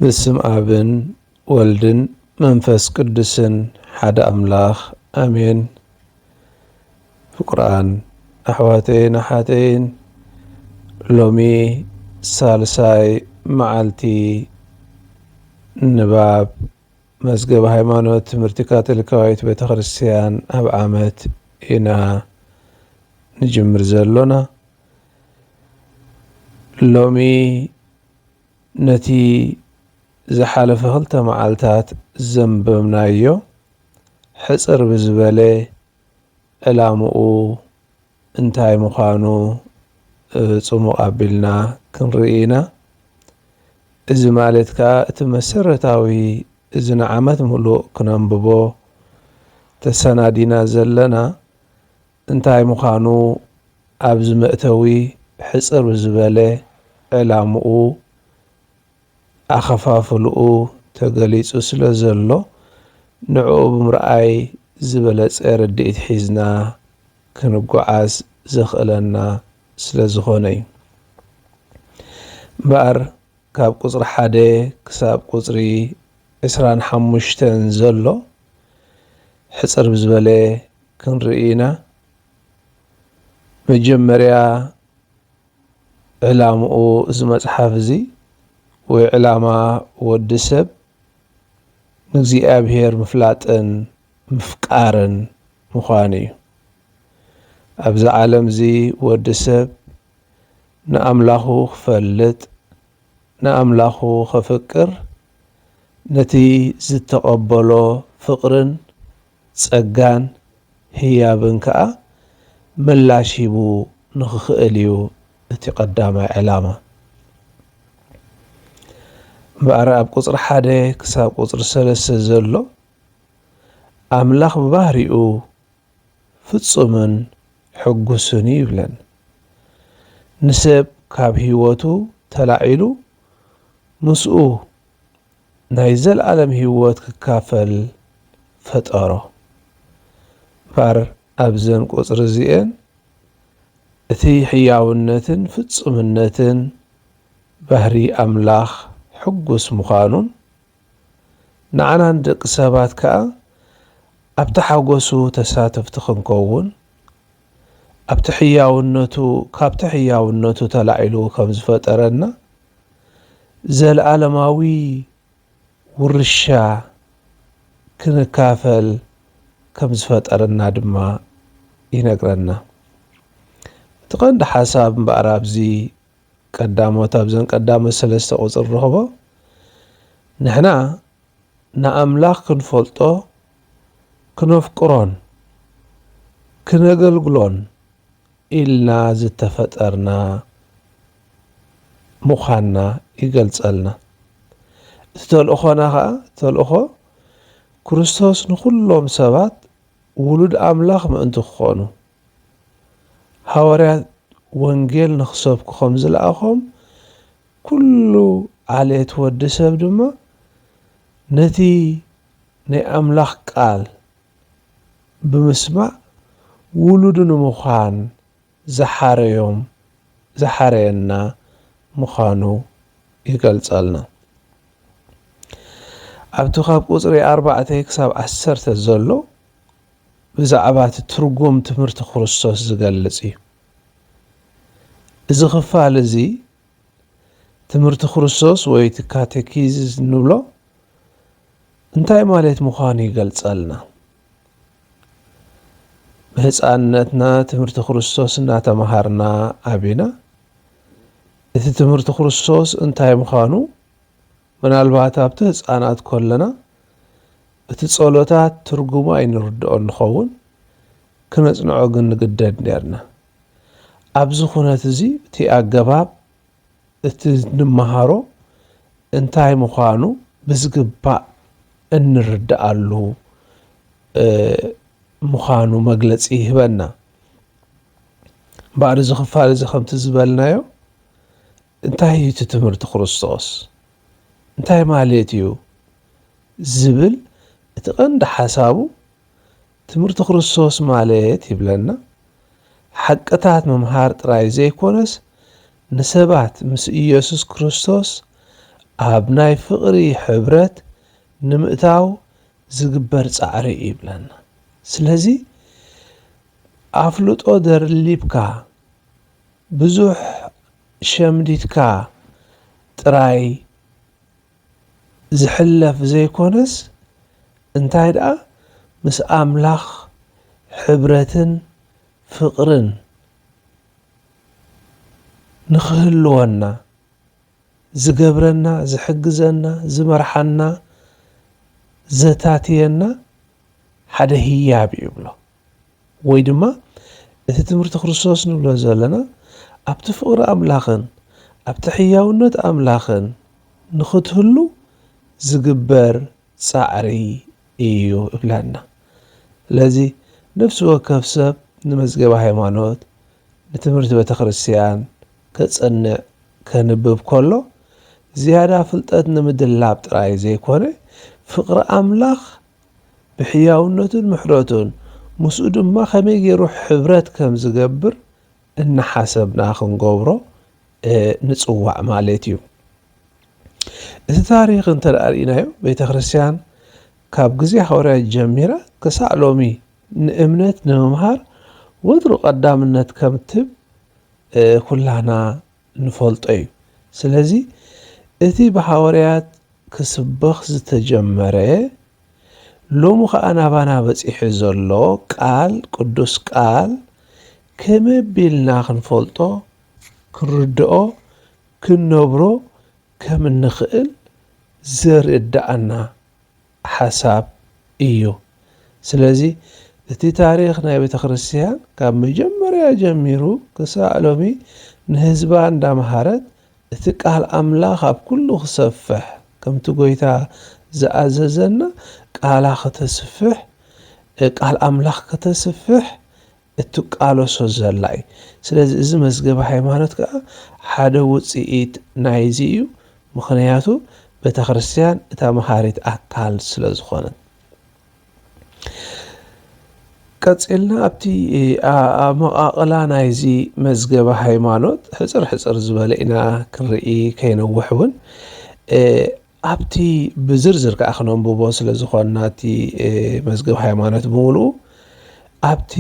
بسم آبن والدن منفس قدسن حد أملاخ أمين. فقرآن أحواتين أحاتين لومي سالساي معالتي نباب مزقب هايمانوت مرتكات الكويت بيتخرسيان أب عامت إنا نجمر زلونا لومي نتي زحالف خلطة معالتات زنبمنايو حصر بزبالي إلامؤو انتاي مخانو صمو قابلنا كنرئينا إذ مالتكا تمسرتاوي إذ نعمت ملوء كننببو تسنادينا زلنا انتاي مخانو أبز مأتوي حصر بزبالي إلامؤو أخفافلؤ تقليص سلازلو نعو بمرأي زبلت ردئت حيزنا كنقعاز زخلنا سلازخوني بار كاب قصر حادي كساب قصري إسران حمشتن زلو حصر بزبالي كنرئينا مجمريا علامؤ زمت حافزي وعلامة ودسب نزي أبهر مفلاتن مفكارن مخاني أبز عالم زي ودسب نأملاخو خفلت نأملاخو خفكر نتي زتقبلو فقرن صقان هيابن كأ ملاشيبو نخخئليو نتي قدام علامة بقرا أب قصر حادي كساب قصر سلسة زلو أملاخ ببهرئو فتصمن حقسني يبلن نسب كاب هيوتو تلاعيلو مسؤو نايزل عالم هيوت ككافل فتارو بار أبزن قصر زيئن اتي حياونتن فتصمنتن بهري أملاخ حقوس مخانون نعنا ندق سابات كا أبتحاقوسو تساتف تخنكوون أبتحياونتو كابتحياونتو تلعيلو كمزفت أرنا زال عالماوي ورشا كنكافل كمزفت أرنا دما ينقرنا تقند حساب بأرابزي قدامو تابزن قدامو سلسة قصر رهبو نحنا نأملاخ كنفولتو كنفقرون كنقلقلون إلنا زتفترنا مخانا يقلصلنا تتلقونا تلقو كريستوس نخلهم سبات ولد أملاخ ما انتو خونو حواريات وانجيل نخصبكم خمز الأخم كله عليه تود سب دما نتي نأملاخ قال بمسمع ولدن مخان زحاريوم زحارينا مخانو يقلصلنا أبتو خاب قصري 4 كساب 10 زلو بزعبات ترجم تمرت خريستوس زقلصي إذا خفال زي تمرت خريستوس ويت كاتيكيز نبلو انتاي ماليت مخاني قلصلنا بهصانتنا تمرت خريستوس ناتمهارنا ابينا إذا تمرت خريستوس انتاي مخانو منالبات ابت هصانات كلنا اتصولوتات ترجمه ينردو نخون كنصنعو ግን ንግደድ ነርና ኣብዚ ኩነት እዚ እቲ ኣገባብ እቲ ንመሃሮ እንታይ ምዃኑ ብዝግባእ እንርዳኣሉ ምዃኑ መግለፂ ይህበና ባዕድ ዝኽፋል እዚ ከምቲ ዝበልናዮ እንታይ እዩ እቲ ትምህርቲ ክርስቶስ እንታይ ማለት እዩ ዝብል እቲ ቀንዲ ሓሳቡ ትምህርቲ ክርስቶስ ማለት ይብለና حقتات ممهار تراي زي كونس نسبات مس إيسوس كريستوس ኣብ ናይ ፍቕሪ ሕብረት ንምእታው ዝግበር ጻዕሪ ይብለና። ስለዚ ኣፍልጦ ደርሊብካ ብዙሕ ሸምዲድካ ጥራይ ዝሕለፍ ዘይኮነስ እንታይ ደኣ ምስ ኣምላኽ ሕብረትን ፍቕርን ንኽህልወና ዝገብረና ዝሕግዘና ዝመርሓና ዘታትየና ሓደ ህያብ ይብሎ ወይ ድማ እቲ ትምህርቲ ክርስቶስ ንብሎ ዘለና ኣብቲ ፍቕሪ ኣምላኽን ኣብቲ ሕያውነት ኣምላኽን ንኽትህሉ ዝግበር ጻዕሪ እዩ ይብለና። ስለዚ ነፍሲ ወከፍ ሰብ ንመዝገበ ሃይማኖት ንትምህርቲ ቤተ ክርስቲያን ከጸንዕ ከንብብ ከሎ ዝያዳ ፍልጠት ንምድላብ ጥራይ ዘይኮነ ፍቕሪ ኣምላኽ ብሕያውነቱን ምሕረቱን ምስኡ ድማ ከመይ ገይሩ ሕብረት ከም ዝገብር እናሓሰብና ክንገብሮ ንጽዋዕ ማለት እዩ። እቲ ታሪኽ እንተርእይናዮ ቤተ ክርስቲያን ካብ ግዜ ሐዋርያት ጀሚራ ክሳዕ ሎሚ ንእምነት ንምምሃር ወትሩ ቀዳምነት ከም ትብ ኩላና ንፈልጦ እዩ። ስለዚ እቲ ብሐዋርያት ክስበኽ ዝተጀመረ ሎሙ ከዓ ናባና በፂሑ ዘሎ ቃል ቅዱስ ቃል ከመይ ኣቢልና ክንፈልጦ ክንርድኦ ክንነብሮ ከም እንኽእል ዘርድኣና ሓሳብ እዩ። ስለዚ እቲ ታሪኽ ናይ ቤተ ክርስቲያን ካብ መጀመርያ ጀሚሩ ክሳዕ ሎሚ ንህዝባ እንዳምሃረት እቲ ቃል ኣምላኽ ኣብ ኩሉ ክሰፍሕ ከምቲ ጎይታ ዝኣዘዘና ቃላ ከተስፍሕ ቃል ኣምላኽ ከተስፍሕ እትቃለሶ ዘላ እዩ። ስለዚ እዚ መዝገበ ሃይማኖት ከዓ ሓደ ውፅኢት ናይዚ እዩ። ምክንያቱ ቤተ ክርስቲያን እታ መሃሪት ኣካል ስለ ዝኾነት። ቀፂልና ኣብቲ መቃቕላ ናይዚ መዝገበ ሃይማኖት ሕፅር ሕፅር ዝበለ ኢና ክንርኢ ከይነውሕ እውን ኣብቲ ብዝርዝር ከዓ ክነንብቦ ስለ ዝኾንና እቲ መዝገበ ሃይማኖት ብምሉኡ ኣብቲ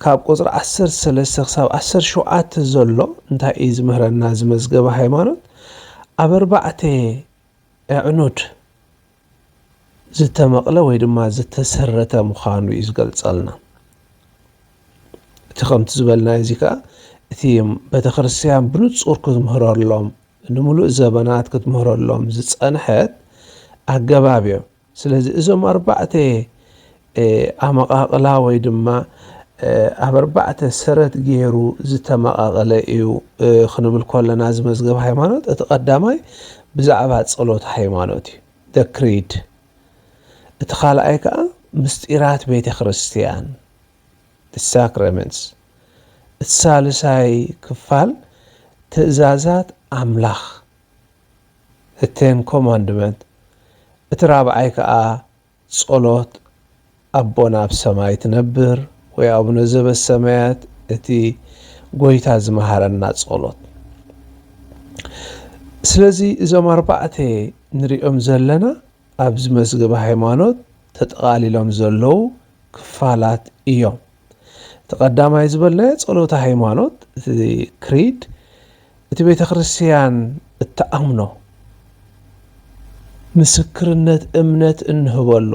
ካብ ቁፅሪ 13 ክሳብ 17 ዘሎ እንታይ እዩ ዝምህረና ዝመዝገበ ሃይማኖት ኣብ 4 ኣዕኑድ ዝተመቕለ ወይ ድማ ዝተሰረተ ምዃኑ እዩ ዝገልጸልና። እቲ ከምቲ ዝበልና እዚ ከዓ እቲ ቤተክርስትያን ብንጹር ክትምህረሎም ንምሉእ ዘበናት ክትምህረሎም ዝጸንሐት ኣገባብ እዮም። ስለዚ እዞም 4 ኣመቃቕላ ወይ ድማ ኣብ 4 ሰረት ገይሩ ዝተመቃቐለ እዩ ክንብል ከለና ዝመዝገበ ሃይማኖት እቲ ቀዳማይ ብዛዕባ ጸሎት ሃይማኖት እዩ the creed። እቲ ካልኣይ ከዓ ምስጢራት ቤተ ክርስቲያን the sacraments። እቲ ሳልሳይ ክፋል ትእዛዛት ኣምላኽ the 10 commandment። እቲ ራብዓይ ከዓ ጸሎት ኣቦና ኣብ ሰማይ ትነብር ወይ ኣቡነ ዘበሰማያት እቲ ጎይታ ዝመሃረና ጸሎት። ስለዚ እዞም 4 ንሪኦም ዘለና ኣብዚ መዝገበ ሃይማኖት ተጠቃሊሎም ዘለው ክፋላት እዮም። ተቀዳማይ ዝበልናዮ ጸሎት ሃይማኖት እቲ ክሪድ እቲ ቤተ ክርስቲያን እተኣምኖ ምስክርነት እምነት እንህበሉ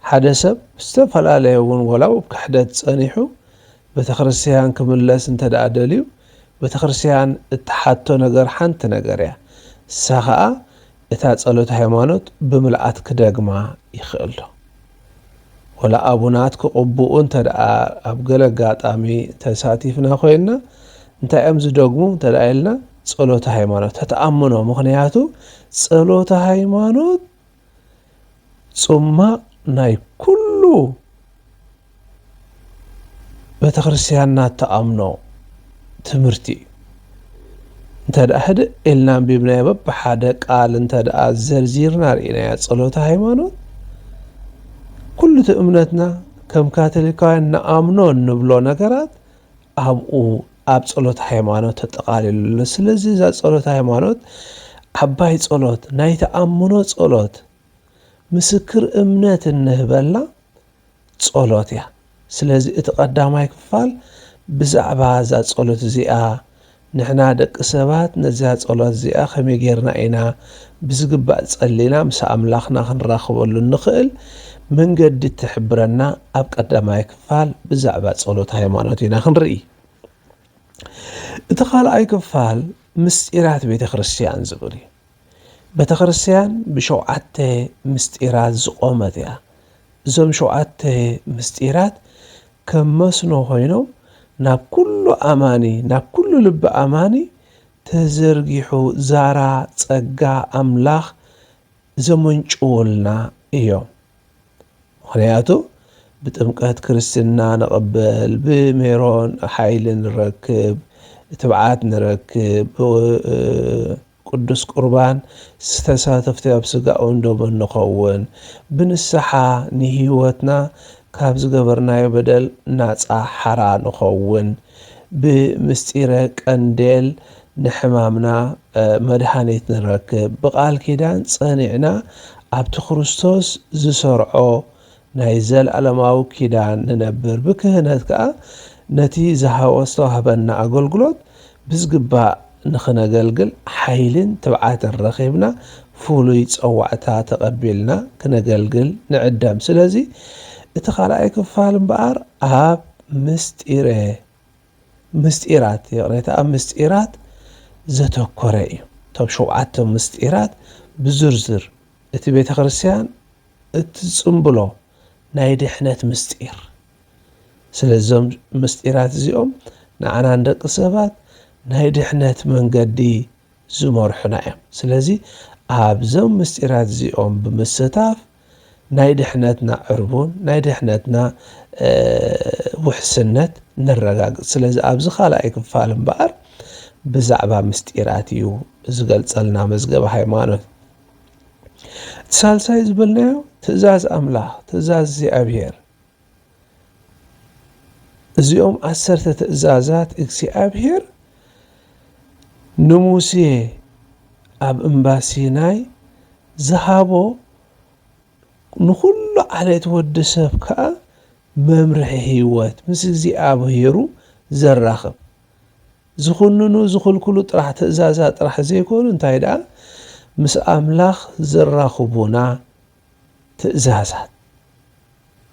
ሓደ ሰብ ዝተፈላለዩ እውን ወላው ክሕደት ጸኒሑ ቤተ ክርስቲያን ክምለስ እንተደኣ ደልዩ ቤተ ክርስቲያን እተሓቶ ነገር ሓንቲ ነገር እያ እሳ ከዓ እታ ጸሎት ሃይማኖት ብምልኣት ክደግማ ይኽእል ዶ ወላ ኣቡናት ክቕብኡ እንተደኣ ኣብ ገለ ኣጋጣሚ ተሳቲፍና ኮይና እንታይ እዮም ዝደግሙ እንተደኣ ኢልና ጸሎት ሃይማኖት ተተኣምኖ። ምክንያቱ ጸሎት ሃይማኖት ጽማቕ ናይ ኩሉ ቤተ ክርስቲያንና ተኣምኖ ትምህርቲ እንተደኣ ህድእ ኢልና አንቢብናዮ በብሓደ ቃል እንተደኣ ዘርዚርና ርኢናያ ጸሎት ሃይማኖት ኩሉ እቲ እምነትና ከም ካቶሊካውያን ንኣምኖ እንብሎ ነገራት ኣብኡ ኣብ ጸሎት ሃይማኖት ተጠቃሊሉ። ስለዚ እዛ ጸሎት ሃይማኖት ዓባይ ጸሎት ናይ ተኣምኖ ጸሎት ምስክር እምነት እንህበላ ጸሎት እያ ስለዚ እቲ ቀዳማይ ክፋል ብዛዕባ እዛ ጸሎት እዚኣ ንሕና ደቂ ሰባት ነዛ ጸሎት እዚኣ ከመይ ጌርና ኢና ብዝግባእ ጸሊና ምስ ኣምላኽና ክንራኸበሉ ንኽእል መንገዲ ትሕብረና ኣብ ቀዳማይ ክፋል ብዛዕባ ጸሎት ሃይማኖት ኢና ክንርኢ እቲ ካልኣይ ክፋል ምስጢራት ቤተ ክርስቲያን ዝብል እዩ ቤተ ክርስቲያን ብሸውዓተ ምስጢራት ዝቆመት እያ እዞም ሸውዓተ ምስጢራት ከም መስኖ ኮይኖም ናብ ኩሉ ኣማኒ ናብ ኩሉ ልቢ ኣማኒ ተዘርጊሑ ዛራ ጸጋ ኣምላኽ ዘመንጭውልና እዮም ምክንያቱ ብጥምቀት ክርስትና ንቕበል ብሜሮን ሓይሊ ንረክብ ትብዓት ንረክብ ቅዱስ ቁርባን ዝተሳተፍቲ ኣብ ስጋኡን ደሙን ንኸውን ብንስሓ ንህይወትና ካብ ዝገበርናዮ በደል ናፃ ሓራ ንኸውን ብምስጢረ ቀንዴል ንሕማምና መድሃኒት ንረክብ ብቓል ኪዳን ጸኒዕና ኣብቲ ክርስቶስ ዝሰርዖ ናይ ዘለዓለማዊ ኪዳን ንነብር ብክህነት ከዓ ነቲ ዝተዋህበና ኣገልግሎት ብዝግባእ ንኽነገልግል ሓይልን ትብዓትን ረኺብና ፍሉይ ፀዋዕታ ተቐቢልና ክነገልግል ንዕደም ስለዚ እቲ ካልኣይ ክፋል እምበኣር ኣብ ምስጢራት የቕረታ ኣብ ምስጢራት ዘተኮረ እዩ እቶም ሸውዓተ ምስጢራት ብዝርዝር እቲ ቤተ ክርስቲያን እትጽምብሎ ናይ ድሕነት ምስጢር ስለዞም ምስጢራት እዚኦም ንዓና ደቂ ሰባት ናይ ድሕነት መንገዲ ዝመርሑና እዮም ስለዚ ኣብዞም ምስጢራት እዚኦም ብምስታፍ ናይ ድሕነትና ዕርቡን ናይ ድሕነትና ውሕስነት ንረጋግፅ ስለዚ ኣብዚ ካልኣይ ክፋል እምበኣር ብዛዕባ ምስጢራት እዩ ዝገልጸልና መዝገበ ሃይማኖት ሳልሳይ ዝብልናዮ ትእዛዝ ኣምላኽ ትእዛዝ እግዚኣብሔር እዚኦም 10 ትእዛዛት እግዚኣብሔር ንሙሴ ኣብ እምባ ሲናይ ዝሃቦ ንኩሉ ዓሌት ወዲ ሰብ ከዓ መምርሒ ህይወት ምስ እግዚኣብሄሩ ዘራኽብ ዝኹንኑ ዝኽልክሉ ጥራሕ ትእዛዛት ጥራሕ ዘይኮኑ እንታይ ደኣ ምስ ኣምላኽ ዘራኽቡና ትእዛዛት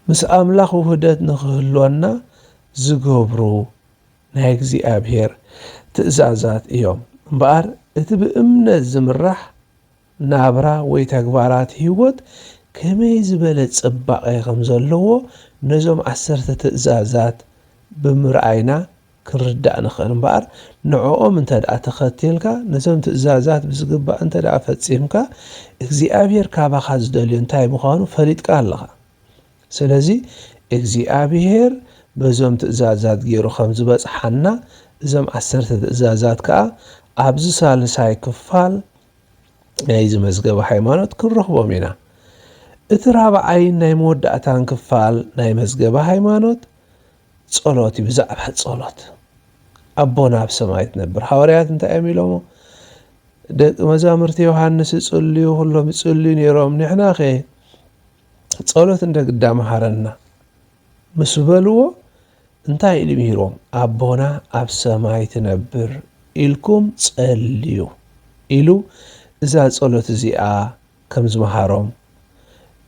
ምስ ኣምላኽ ውህደት ንኽህልወና ዝገብሩ ናይ እግዚኣብሔር ትእዛዛት እዮም እምበኣር እቲ ብእምነት ዝምራሕ ናብራ ወይ ተግባራት ህይወት ከመይ ዝበለ ጽባቐ ከም ዘለዎ ነዞም 10 ትእዛዛት ብምርኣይና ክርዳእ ንኽእል እምበኣር ንዕኦም እንተደኣ ተኸቲልካ ነዞም ትእዛዛት ብዝግባእ እንተደኣ ፈጺምካ እግዚኣብሔር ካባኻ ዝደልዮ እንታይ ምዃኑ ፈሊጥካ ኣለኻ ስለዚ እግዚኣብሔር በዞም ትእዛዛት ገይሩ ከም ዝበጽሓና እዞም 10 ትእዛዛት ከዓ ኣብዚ ሳልሳይ ክፋል ናይዚ መዝገበ ሃይማኖት ክንረኽቦም ኢና እቲ ራብዓይ ናይ መወዳእታን ክፋል ናይ መዝገበ ሃይማኖት ጸሎት እዩ ብዛዕባ ጸሎት ኣቦና ኣብ ሰማይ ትነብር ሐዋርያት እንታይ እዮም ኢሎሞ ደቂ መዛሙርቲ ዮሃንስ ይጽልዩ ሁሎም ይጽልዩ ነይሮም ንሕና ኸ ጸሎት እንደግዳ መሃረና ምስ በልዎ እንታይ ኢሉ ምሂሮም ኣቦና ኣብ ሰማይ ትነብር ኢልኩም ጸልዩ ኢሉ እዛ ጸሎት እዚኣ ከም ዝመሃሮም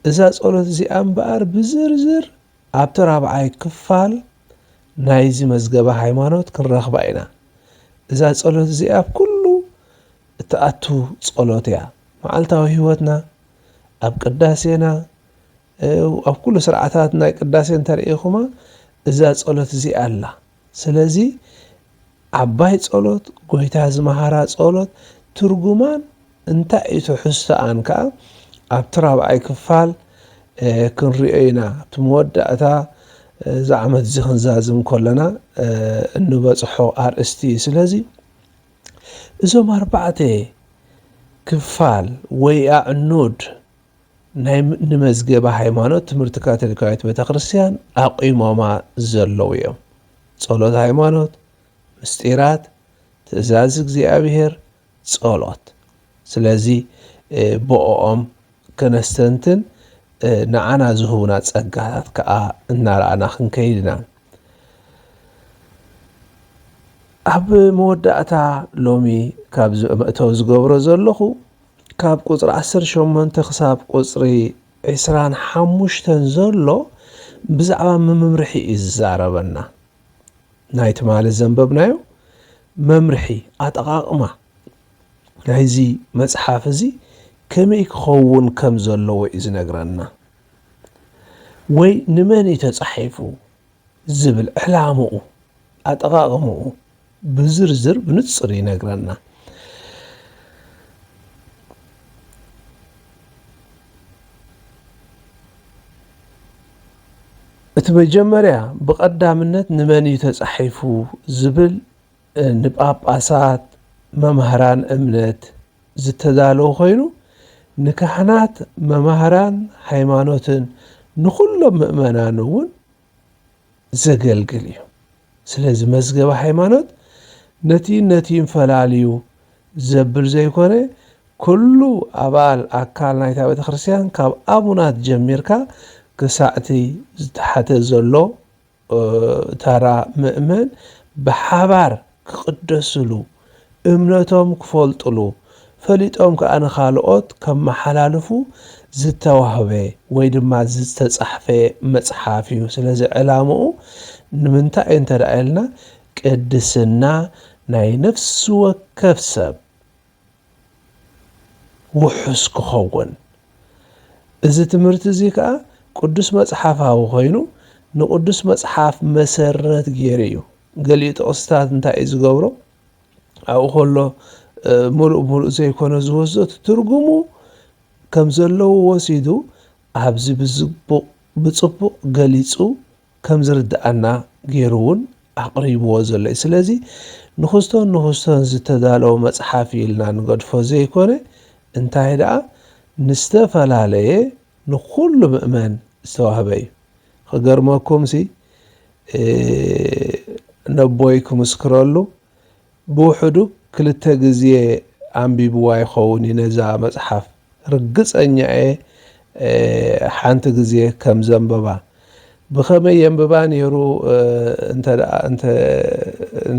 እዛ ጸሎት እዚኣ እምበኣር ብዝርዝር ኣብቲ ራብዓይ ክፋል ናይዚ መዝገበ ሃይማኖት ክንረኽባ ኢና እዛ ጸሎት እዚኣ ኩሉ እትኣቱ ጸሎት እያ መዓልታዊ ህይወትና ኣብ ቅዳሴና ኣብ ኩሉ ስርዓታት ናይ ቅዳሴ እንተርእኹማ እዛ ጸሎት እዚኣ ኣላ ስለዚ ዓባይ ጸሎት ጎይታ ዝመሃራ ጸሎት ትርጉማን እንታይ እዩ ትሕዝቶኣን ከዓ ኣብቲ ራብዓይ ክፋል ክንሪኦ ኢና ኣብቲ መወዳእታ እዚ ዓመት እዚ ክንዛዝም ከለና እንበፅሖ ኣርእስቲ ስለዚ እዞም 4 ክፋል ወይ ኣዕኑድ ናይ ንመዝገበ ሃይማኖት ትምህርቲ ካቶሊካዊት ቤተክርስቲያን ኣቂሞማ ዘለው እዮም ጸሎት ሃይማኖት ምስጢራት ትእዛዝ እግዚኣብሔር ጸሎት ስለዚ ብኦም ከነስተንትን ንዓና ዝህቡና ጸጋታት ከዓ እናረኣና ክንከይድና ኣብ መወዳእታ ሎሚ ካብ መእተዊ ዝገብሮ ዘለኹ ካብ ቁፅሪ 18 ክሳብ ቁፅሪ 25 ዘሎ ብዛዕባ መምርሒ እዩ ዝዛረበና ናይቲ ማለት ዘንበብናዮ መምርሒ ኣጠቓቕማ ናይዚ መጽሓፍ እዚ ከመይ ክኸውን ከም ዘለዎ እዩ ዝነግረና ወይ ንመን እዩ ተጻሒፉ ዝብል ዕላምኡ ኣጠቓቕምኡ ብዝርዝር ብንጹር ይነግረና እቲ መጀመርያ ብቐዳምነት ንመን እዩ ተጻሒፉ ዝብል ንጳጳሳት መምህራን እምነት ዝተዳለወ ኮይኑ ንካህናት መምህራን ሃይማኖትን ንኹሎም ምእመናን እውን ዘገልግል እዩ ስለዚ መዝገበ ሃይማኖት ነቲ ፈላልዩ ዘብል ዘይኮነ ኩሉ ኣባል ኣካል ናይታ ቤተ ክርስቲያን ካብ ኣቡናት ጀሚርካ ክሳዕቲ ዝተሓተ ዘሎ ተራ ምእመን ብሓባር ክቅደስሉ እምነቶም ክፈልጥሉ ፈሊጦም ከዓ ንኻልኦት ከመሓላልፉ ዝተዋህበ ወይ ድማ ዝተጻሕፈ መጽሓፍ እዩ ስለዚ ዕላምኡ ንምንታይ እንተደኣልና ቅድስና ናይ ነፍሲ ወከፍ ሰብ ውሑስ ክኸውን እዚ ትምህርቲ እዚ ከዓ ቅዱስ መጽሓፋዊ ኮይኑ ንቅዱስ መጽሓፍ መሰረት ገይሩ እዩ ገሊኡ ጥቕስታት እንታይ እዩ ዝገብሮ ኣብኡ ከሎ ሙሉእ ዘይኮነ ዝወስዶ ትርጉሙ ከም ዘለዎ ወሲዱ ኣብዚ ብጽቡቕ ገሊጹ ከም ዝርዳኣና ገይሩ እውን ኣቕሪብዎ ዘሎ እዩ ስለዚ ንኽስቶን ዝተዳለወ መጽሓፍ ኢልና ንገድፎ ዘይኮነ እንታይ ደኣ ንዝተፈላለየ ንኩሉ ምእመን ዝተዋህበ እዩ ክገርመኩምሲ ነቦይ ክምስክረሉ ብውሕዱ 2 ግዜ ኣንቢብዋ ይኸውን ነዛ መጽሓፍ ርግጸኛ ሓንቲ ግዜ ከም ዘንበባ ብኸመይ የንብባ ነይሩ እንተ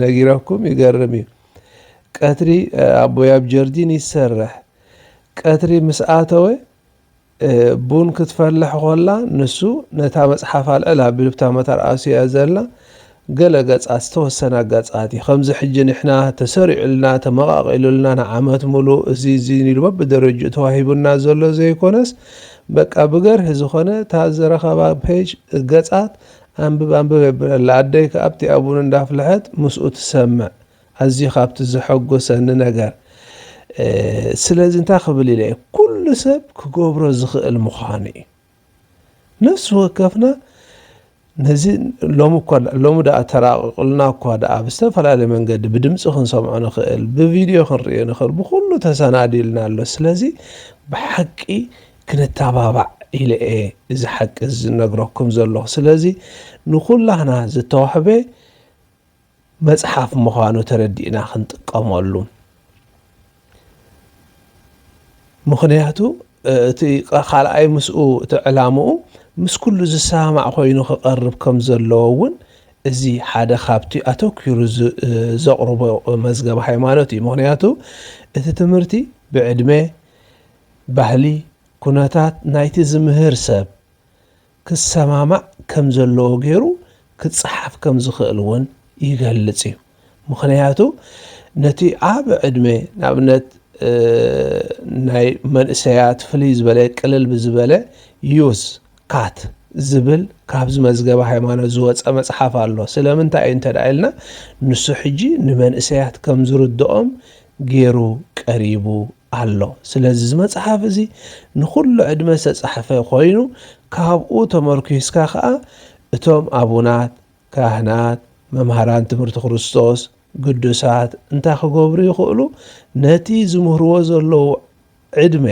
ነጊረኩም ይገርም እዩ ቀትሪ ኣቦይ ኣብ ጀርዲን ይሰርሕ ቀትሪ ምስ ኣተወ ቡን ክትፈልሕ ኮላ ንሱ ነታ መጽሓፍ ኣልዕላ ብልብታ መተርኣስያ ዘላ ገለ ገጻት ዝተወሰና ገጻት ከምዚ ሕጂ ንሕና ተሰሪዑልና ተመቓቒሉልና ንዓመት ሙሉእ እዚ ንኢሉ በብደረጅኡ ተዋሂቡና ዘሎ ዘይኮነስ በቃ ብገርሒ ዝኾነ እታ ዝረኸባ ፔጅ ገጻት ኣንብብ የብለላ ኣደይ ካብቲ ኣቡን እንዳፍልሐት ምስኡ ትሰምዕ ኣዝዩ ካብቲ ዘሐጎሰኒ ነገር ስለዚ እንታይ ክብል ኢለ ኩሉ ሰብ ክገብሮ ዝኽእል ምዃኑ እዩ ነፍሲ ወከፍና ነዚ ሎሚ ደኣ ተራቂቁልና እኳ ደኣ ብዝተፈላለየ መንገዲ ብድምፂ ክንሰምዖ ንኽእል ብቪድዮ ክንሪኦ ንኽእል ብኩሉ ተሰናዲልና ኣሎ ስለዚ ብሓቂ ክንተባባዕ ኢለ እዚ ሓቂ ዝነግረኩም ዘለኹ ስለዚ ንኩላህና ዝተዋህበ መጽሓፍ ምዃኑ ተረዲእና ክንጥቀመሉ ምክንያቱ እቲ ካልኣይ ምስኡ እቲ ዕላምኡ ምስ ኩሉ ዝሰማዕ ኮይኑ ክቐርብ ከም ዘለዎ እውን እዚ ሓደ ካብቲ ኣተኪሩ ዘቕርቦ መዝገበ ሃይማኖት እዩ ምክንያቱ እቲ ትምህርቲ ብዕድመ ባህሊ ኩነታት ናይቲ ዝምህር ሰብ ክሰማማዕ ከም ዘለዎ ገይሩ ክጽሓፍ ከም ዝኽእል እውን ይገልጽ እዩ ምክንያቱ ነቲ ዓብ ዕድመ ንኣብነት ናይ መንእሰያት ፍልይ ዝበለ ቅልል ብዝበለ ዩዝ ካት ዝብል ካብዚ መዝገበ ሃይማኖት ዝወፀ መጽሓፍ ኣሎ ስለምንታይ እዩ እንተደኣልና ንሱ ሕጂ ንመንእሰያት ከም ዝርድኦም ገይሩ ቀሪቡ ኣሎ ስለዚ እዚ መጽሓፍ እዚ ንኩሉ ዕድመ ዝተጻሕፈ ኮይኑ ካብኡ ተመርኪስካ ከዓ እቶም ኣቡናት ካህናት መምህራን ትምህርቲ ክርስቶስ ቅዱሳት እንታይ ክገብሩ ይኽእሉ ነቲ ዝምህርዎ ዘለዉ ዕድመ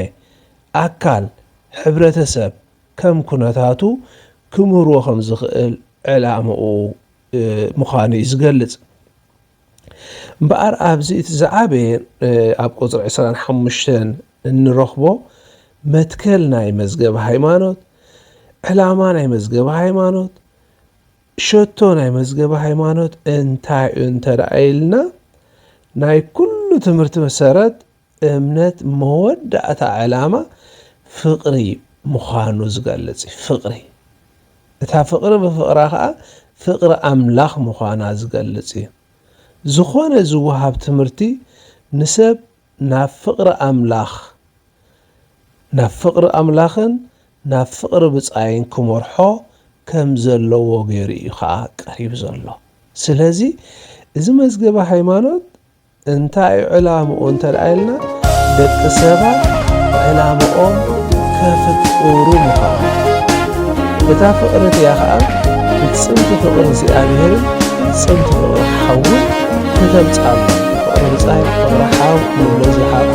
ኣካል ሕብረተሰብ ከም ኩነታቱ ክምህርዎ ከም ዝኽእል ዕላምኡ ምዃኑ እዩ ዝገልጽ እምበኣር ኣብዚ እቲ ዝዓበየ ኣብ ቁፅሪ 25 እንረኽቦ መትከል ናይ መዝገበ ሃይማኖት፣ ዕላማ ናይ መዝገበ ሃይማኖት፣ ሸቶ ናይ መዝገበ ሃይማኖት እንታይ እዩ እንተደኣይልና ናይ ኩሉ ትምህርቲ መሰረት እምነት መወዳእታ ዕላማ ፍቕሪ ምዃኑ ዝገልጽ ፍቕሪ እታ ፍቕሪ ብፍቕራ ከዓ ፍቕሪ ኣምላኽ ምዃና ዝገልጽ እዩ። ዝኾነ ዝወሃብ ትምህርቲ ንሰብ ናብ ፍቕሪ ኣምላኽን ናብ ፍቕሪ ብጻይን ክመርሖ ከም ዘለዎ ገይሩ እዩ ከዓ ቀሪቡ ዘሎ። ስለዚ እዚ መዝገበ ሃይማኖት እንታይ ዕላምኡ እንተደኣይልና ደቂ ሰባት ዕላምኦም ከፍቅሩ ምዃኑ እታ ፍቕሪ እቲኣ ከዓ ፍጽምቲ ፍቕሪ እግዚኣብሔርን ፍጽምቲ ፍቕሪ ሓውን ከተምጻእ ፍቕሪ ብጻይን ፍቕሪ ሓው ንብሎ ዝሓብ